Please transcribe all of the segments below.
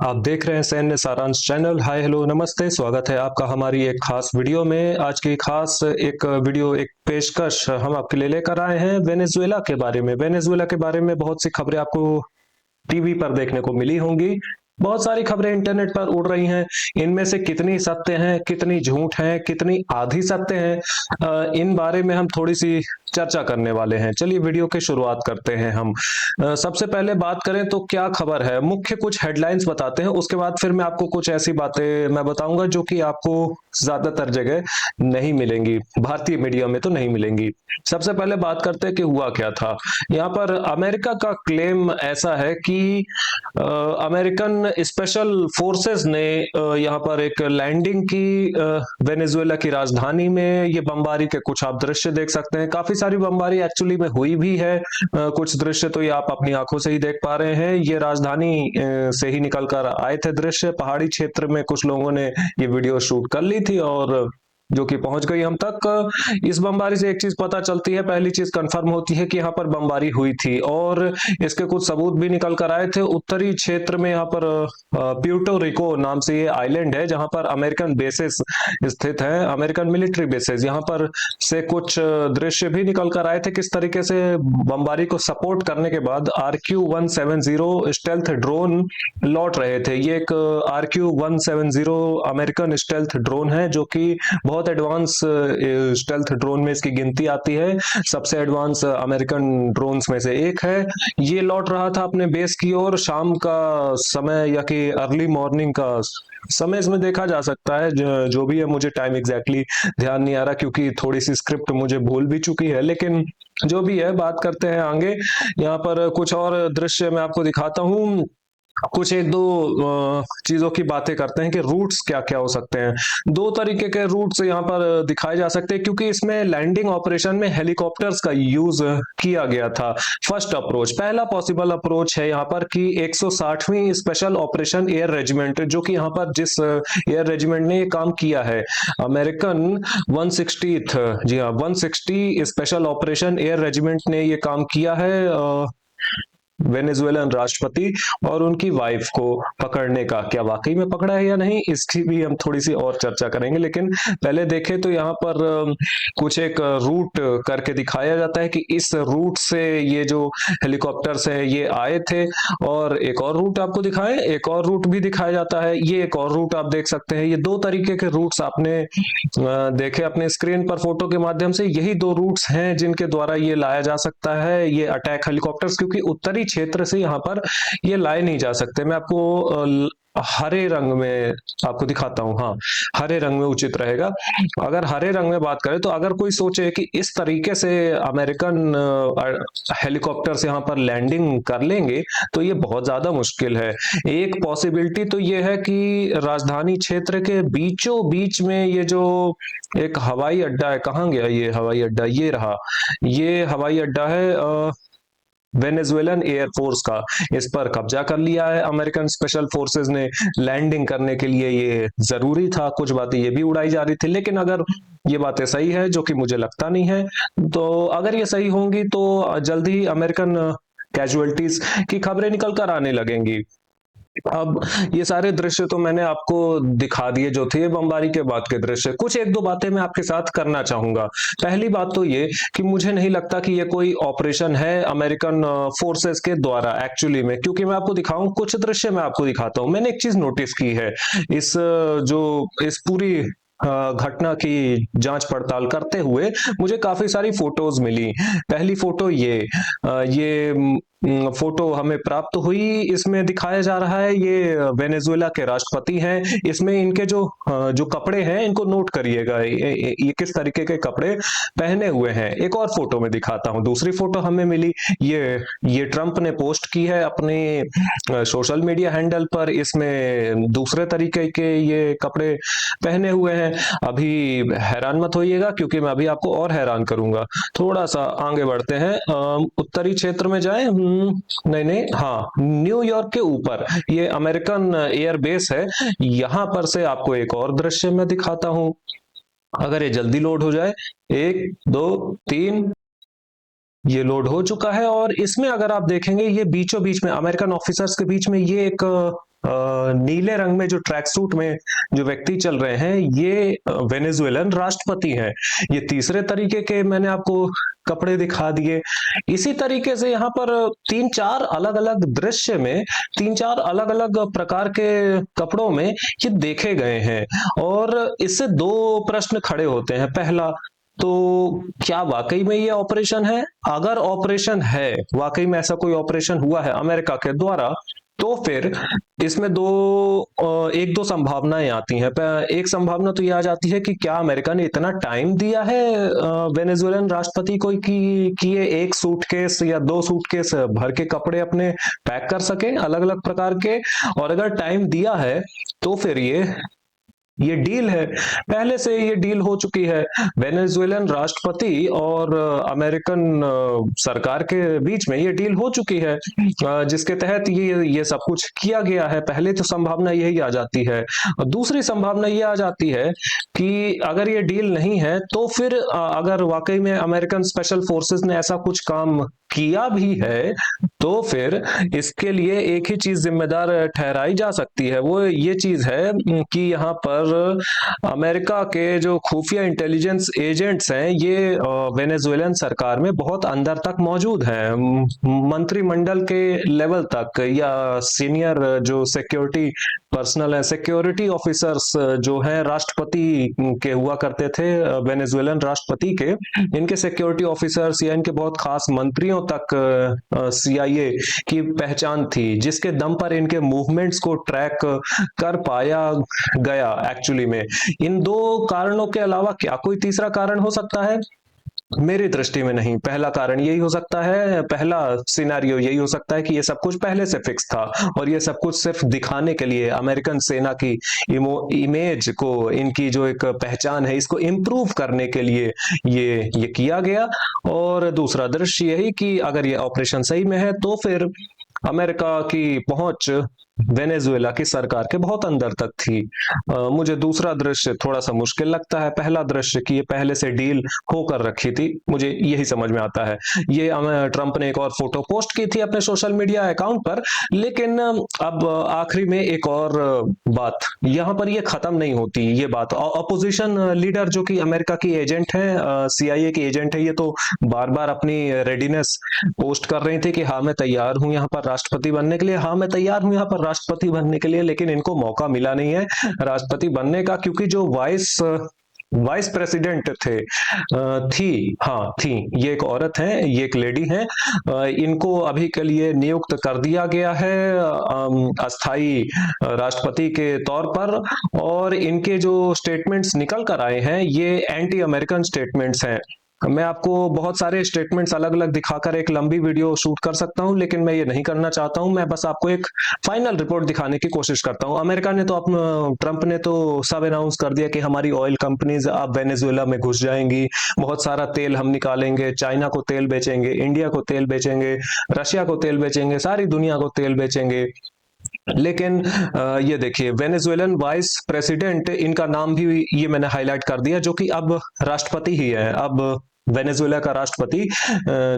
आप देख रहे हैं सैन्य सारांश चैनल। हाय हेलो नमस्ते, स्वागत है आपका हमारी एक खास वीडियो में। आज की खास एक वीडियो, एक पेशकश हम आपके लिए लेकर आए हैं वेनेजुएला के बारे में। वेनेजुएला के बारे में बहुत सी खबरें आपको टीवी पर देखने को मिली होंगी। बहुत सारी खबरें इंटरनेट पर उड़ रही हैं। इनमें से कितनी सत्य हैं, कितनी झूठ हैं, कितनी आधी सत्य हैं, इन बारे में हम थोड़ी सी चर्चा करने वाले हैं। चलिए वीडियो की शुरुआत करते हैं हम। सबसे पहले बात करें तो क्या खबर है, मुख्य कुछ हेडलाइंस बताते हैं, उसके बाद फिर मैं आपको कुछ ऐसी बातें मैं बताऊंगा जो कि आपको ज्यादातर जगह नहीं मिलेंगी, भारतीय मीडिया में तो नहीं मिलेंगी। सबसे पहले बात करते हैं कि हुआ क्या था। यहाँ पर अमेरिका का क्लेम ऐसा है कि अमेरिकन स्पेशल फोर्सेस ने यहाँ पर एक लैंडिंग की वेनेजुएला की राजधानी में। ये बमबारी के कुछ आप दृश्य देख सकते हैं, काफी सारी बमबारी एक्चुअली में हुई भी है। कुछ दृश्य तो ये आप अपनी आंखों से ही देख पा रहे हैं। ये राजधानी से ही निकल कर आए थे दृश्य। पहाड़ी क्षेत्र में कुछ लोगों ने ये वीडियो शूट कर ली थी और जो कि पहुंच गई हम तक। इस बमबारी से एक चीज पता चलती है, पहली चीज कंफर्म होती है कि यहाँ पर बमबारी हुई थी और इसके कुछ सबूत भी निकल कर आए थे। उत्तरी क्षेत्र में यहाँ पर प्यूर्टो रिको नाम से ये आइलैंड है जहां पर अमेरिकन बेसेस स्थित हैं, अमेरिकन मिलिट्री बेसेस। यहाँ पर से कुछ दृश्य भी निकल कर आए थे, किस तरीके से बमबारी को सपोर्ट करने के बाद RQ-170 स्टेल्थ ड्रोन लौट रहे थे। ये एक RQ-170 अमेरिकन स्टेल्थ ड्रोन है जो कि बहुत एडवांस स्टेल्थ ड्रोन में इसकी गिनती आती है। सबसे एडवांस अमेरिकन ड्रोन्स में से एक है। ये लौट रहा था अपने बेस की ओर। शाम का समय या कि अर्ली मॉर्निंग का समय इसमें देखा जा सकता है। जो भी है, मुझे टाइम एग्जैक्टली ध्यान नहीं आ रहा क्योंकि थोड़ी सी स्क्रिप्ट मुझे भूल भी चुकी है, लेकिन जो भी है बात करते हैं आगे। यहाँ पर कुछ और दृश्य मैं आपको दिखाता हूँ। कुछ एक दो चीजों की बातें करते हैं कि रूट्स क्या क्या हो सकते हैं। दो तरीके के रूट्स यहाँ पर दिखाए जा सकते हैं क्योंकि इसमें लैंडिंग ऑपरेशन में हेलीकॉप्टर्स का यूज किया गया था। फर्स्ट अप्रोच, पहला पॉसिबल अप्रोच है यहाँ पर कि 160वीं स्पेशल ऑपरेशन एयर रेजिमेंट, जो कि यहाँ पर जिस एयर रेजिमेंट ने ये काम किया है, अमेरिकन 160th, जी हाँ 160 स्पेशल ऑपरेशन एयर रेजिमेंट ने ये काम किया है वेनेजुएलन राष्ट्रपति और उनकी वाइफ को पकड़ने का। क्या वाकई में पकड़ा है या नहीं, इसकी भी हम थोड़ी सी और चर्चा करेंगे, लेकिन पहले देखें तो यहाँ पर कुछ एक रूट करके दिखाया जाता है कि इस रूट से ये जो हेलीकॉप्टर्स है ये आए थे। और एक और रूट आपको दिखाएं, एक और रूट भी दिखाया जाता है। ये एक और रूट आप देख सकते हैं। ये दो तरीके के रूट्स आपने देखे अपने स्क्रीन पर फोटो के माध्यम से। यही दो रूट्स हैं जिनके द्वारा ये लाया जा सकता है ये अटैक हेलीकॉप्टर्स, क्योंकि उत्तरी क्षेत्र से यहाँ पर ये लाए नहीं जा सकते। मैं आपको हरे रंग में आपको दिखाता हूं। हाँ, हरे रंग में उचित रहेगा। अगर हरे रंग में बात करें तो अगर कोई सोचे कि इस तरीके से अमेरिकन हेलीकॉप्टर से यहाँ पर लैंडिंग कर लेंगे तो ये बहुत ज्यादा मुश्किल है। एक पॉसिबिलिटी तो ये है कि राजधानी क्षेत्र के बीचों बीच में ये जो एक हवाई अड्डा है, कहाँ गया ये हवाई अड्डा, ये रहा। ये हवाई अड्डा है वेनेजुएलन एयरफोर्स का। इस पर कब्जा कर लिया है अमेरिकन स्पेशल फोर्सेस ने। लैंडिंग करने के लिए ये जरूरी था। कुछ बातें ये भी उड़ाई जा रही थी, लेकिन अगर ये बातें सही है, जो कि मुझे लगता नहीं है, तो अगर ये सही होंगी तो जल्दी ही अमेरिकन कैजुअलिटीज की खबरें निकल कर आने लगेंगी। अब ये सारे दृश्य तो मैंने आपको दिखा दिए जो थे बमबारी के बाद के दृश्य। कुछ एक दो बातें मैं आपके साथ करना चाहूंगा। पहली बात तो ये कि मुझे नहीं लगता कि ये कोई ऑपरेशन है अमेरिकन फोर्सेस के द्वारा एक्चुअली में, क्योंकि मैं आपको दिखाऊं कुछ दृश्य मैं आपको दिखाता हूं। मैंने एक चीज नोटिस की है इस पूरी घटना की जांच पड़ताल करते हुए मुझे काफी सारी फोटोज मिली। पहली फोटो ये फोटो हमें प्राप्त हुई। इसमें दिखाया जा रहा है ये वेनेजुएला के राष्ट्रपति हैं। इसमें इनके जो कपड़े हैं इनको नोट करिएगा, ये किस तरीके के कपड़े पहने हुए हैं। एक और फोटो में दिखाता हूं। दूसरी फोटो हमें मिली, ये ट्रंप ने पोस्ट की है अपने सोशल मीडिया हैंडल पर। इसमें दूसरे तरीके के ये कपड़े पहने हुए हैं। अभी हैरान मत होइएगा क्योंकि मैं अभी आपको और हैरान करूंगा। थोड़ा सा आगे बढ़ते हैं, उत्तरी क्षेत्र में जाएं। नहीं नहीं, हाँ, न्यूयॉर्क के ऊपर ये अमेरिकन एयर बेस है। यहां पर से आपको एक और दृश्य मैं दिखाता हूं, अगर ये जल्दी लोड हो जाए। एक दो तीन, ये लोड हो चुका है। और इसमें अगर आप देखेंगे ये बीचों बीच में अमेरिकन ऑफिसर्स के बीच में ये एक नीले रंग में जो ट्रैक सूट में जो व्यक्ति चल रहे हैं, ये वेनेजुएलन राष्ट्रपति हैं। ये तीसरे तरीके के मैंने आपको कपड़े दिखा दिए। इसी तरीके से यहाँ पर तीन चार अलग अलग दृश्य में तीन चार अलग अलग प्रकार के कपड़ों में ये देखे गए हैं, और इससे दो प्रश्न खड़े होते हैं। पहला तो क्या वाकई में ये ऑपरेशन है? अगर ऑपरेशन है, वाकई में ऐसा कोई ऑपरेशन हुआ है अमेरिका के द्वारा, तो फिर इसमें एक दो संभावनाएं आती हैं। एक संभावना तो ये आ जाती है कि क्या अमेरिका ने इतना टाइम दिया है वेनेजुएलन राष्ट्रपति को कि ये एक सूटकेस या दो सूटकेस भर के कपड़े अपने पैक कर सके अलग अलग प्रकार के। और अगर टाइम दिया है तो फिर ये डील है, पहले से ये डील हो चुकी है वेनेजुएलन राष्ट्रपति और अमेरिकन सरकार के बीच में। ये डील हो चुकी है जिसके तहत ये सब कुछ किया गया है। पहले तो संभावना यही आ जाती है। और दूसरी संभावना ये आ जाती है कि अगर ये डील नहीं है तो फिर अगर वाकई में अमेरिकन स्पेशल फोर्सेस ने ऐसा कुछ काम किया भी है, तो फिर इसके लिए एक ही चीज जिम्मेदार ठहराई जा सकती है। वो ये चीज है कि यहाँ पर अमेरिका के जो खुफिया इंटेलिजेंस एजेंट्स हैं, ये वेनेजुएलन सरकार में बहुत अंदर तक मौजूद हैं, मंत्रिमंडल के लेवल तक, या सीनियर जो सिक्योरिटी पर्सनल है, सिक्योरिटी ऑफिसर्स जो हैं राष्ट्रपति के हुआ करते थे, वेनेजुएलन राष्ट्रपति के, इनके सिक्योरिटी ऑफिसर्स या इनके बहुत खास मंत्रियों तक CIA की पहचान थी, जिसके दम पर इनके मूवमेंट्स को ट्रैक कर पाया गया। एक्चुअली में इन दो कारणों के अलावा क्या कोई तीसरा कारण हो सकता है? मेरी दृष्टि में नहीं। पहला कारण यही हो सकता है, पहला सिनेरियो यही हो सकता है कि ये सब कुछ पहले से फिक्स था और ये सब कुछ सिर्फ दिखाने के लिए, अमेरिकन सेना की इमेज को, इनकी जो एक पहचान है, इसको इम्प्रूव करने के लिए ये किया गया। और दूसरा दृश्य यही कि अगर ये ऑपरेशन सही में है तो फिर अमेरिका की पहुंच वेनेजुएला की सरकार के बहुत अंदर तक थी। मुझे दूसरा दृश्य थोड़ा सा मुश्किल लगता है। पहला दृश्य कि ये पहले से डील होकर रखी थी, मुझे यही समझ में आता है। ये ट्रंप ने एक और फोटो पोस्ट की थी अपने सोशल मीडिया अकाउंट पर, लेकिन अब आखिरी में एक और बात, यहाँ पर ये खत्म नहीं होती ये बात। अपोजिशन लीडर जो कि अमेरिका की एजेंट है, CIA की एजेंट है, ये तो बार बार अपनी रेडीनेस पोस्ट कर रही थी कि हाँ मैं तैयार हूं यहाँ पर राष्ट्रपति बनने के लिए, हाँ मैं तैयार हूं यहाँ पर राष्ट्रपति बनने के लिए, लेकिन इनको मौका मिला नहीं है राष्ट्रपति बनने का, क्योंकि जो वाइस प्रेसिडेंट थी, ये एक औरत है, ये एक लेडी है, इनको अभी के लिए नियुक्त कर दिया गया है अस्थाई राष्ट्रपति के तौर पर। और इनके जो स्टेटमेंट्स निकल कर आए हैं, ये एंटी अमेरिकन स्टेटमेंट्स हैं। मैं आपको बहुत सारे स्टेटमेंट्स अलग अलग दिखाकर एक लंबी वीडियो शूट कर सकता हूं, लेकिन मैं ये नहीं करना चाहता हूं। मैं बस आपको एक फाइनल रिपोर्ट दिखाने की कोशिश करता हूं। अमेरिका ने तो ट्रंप ने तो सब अनाउंस कर दिया कि हमारी ऑयल कंपनीज अब वेनेजुएला में घुस जाएंगी, बहुत सारा तेल हम निकालेंगे, चाइना को तेल बेचेंगे, इंडिया को तेल बेचेंगे, रशिया को तेल बेचेंगे, सारी दुनिया को तेल बेचेंगे। लेकिन ये देखिए, वेनेजुएलन वाइस प्रेसिडेंट, इनका नाम भी ये मैंने हाईलाइट कर दिया, जो कि अब राष्ट्रपति ही है। अब वेनेजुएला का राष्ट्रपति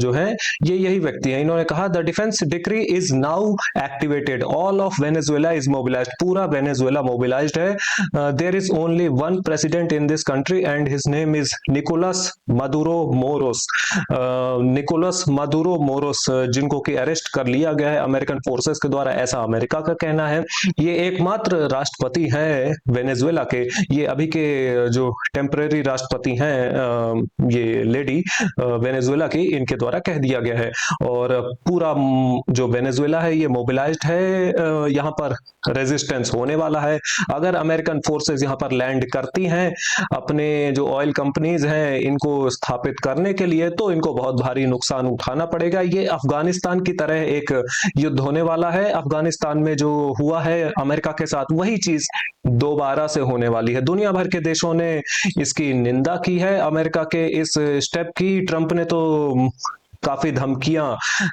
जो है ये यही व्यक्ति है। इन्होंने कहा the defence decree is now activated, all of Venezuela is mobilised, पूरा वेनेजुएला मोबिलाइज्ड है। There is only one president in this country and his name is Nicolas Maduro Moros. Nicolas Maduro Moros, जिनको कि arrest कर लिया गया है American forces के द्वारा, ऐसा अमेरिका का कहना है। ये एकमात्र राष्ट्रपति हैं वेनेजुएला के, ये अभी के जो टेम्परेरी राष्ट्रपति हैं, ये लेडी वेनेजुएला की, इनके द्वारा कह दिया गया है। और पूरा जो वेनेजुएला है ये मोबिलाइज्ड है, यहाँ पर रेजिस्टेंस होने वाला है। अगर अमेरिकन फोर्सेस यहाँ पर लैंड करती हैं अपने जो ऑयल कंपनीज हैं इनको स्थापित करने के लिए, तो इनको बहुत भारी नुकसान उठाना पड़ेगा। ये अफगानिस्तान की तरह एक युद्ध होने वाला है। अफगानिस्तान में जो हुआ है अमेरिका के साथ, वही चीज दोबारा से होने वाली है। दुनिया भर के देशों ने इसकी निंदा की है अमेरिका के इस स्टेप की। ट्रंप ने तो काफी धमकियां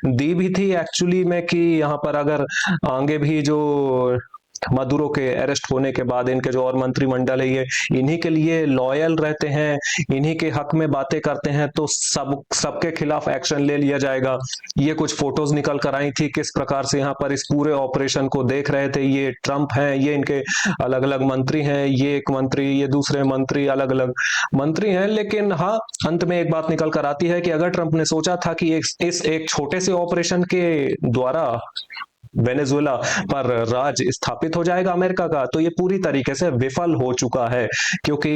दी भी थी एक्चुअली में कि यहाँ पर अगर आगे भी जो मदुरो के अरेस्ट होने के बाद इनके जो और मंत्रिमंडल है ये इन्हीं के लिए लॉयल रहते हैं, इन्हीं के हक में बातें करते हैं, तो सबके खिलाफ एक्शन ले लिया जाएगा। ये कुछ फोटोज निकल कर आई थी किस प्रकार से यहाँ पर इस पूरे ऑपरेशन को देख रहे थे। ये ट्रंप हैं, ये इनके अलग अलग मंत्री हैं, ये एक मंत्री, ये दूसरे मंत्री, अलग अलग मंत्री हैं। लेकिन हाँ, अंत में एक बात निकल कर आती है कि अगर ट्रंप ने सोचा था कि इस एक छोटे से ऑपरेशन के द्वारा वेनेजुएला पर राज स्थापित हो जाएगा अमेरिका का, तो ये पूरी तरीके से विफल हो चुका है। क्योंकि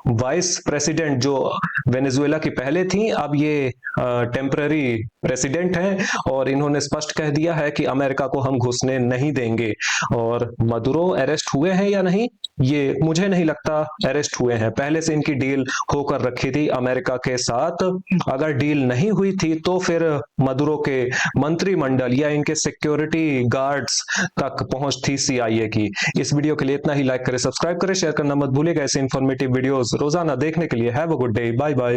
वाइस प्रेसिडेंट जो वेनेजुएला की पहले थी, अब ये टेम्पररी प्रेसिडेंट हैं और इन्होंने स्पष्ट कह दिया है कि अमेरिका को हम घुसने नहीं देंगे। और मदुरो अरेस्ट हुए हैं या नहीं, ये मुझे नहीं लगता अरेस्ट हुए हैं। पहले से इनकी डील होकर रखी थी अमेरिका के साथ। अगर डील नहीं हुई थी तो फिर मदुरो के मंत्रिमंडल या इनके सिक्योरिटी गार्ड्स तक पहुंच थी CIA की। इस वीडियो के लिए इतना ही। लाइक करें, सब्सक्राइब करें, शेयर करना मत भूलिएगा। ऐसे इंफॉर्मेटिव वीडियोस रोजाना देखने के लिए have a good day, bye bye.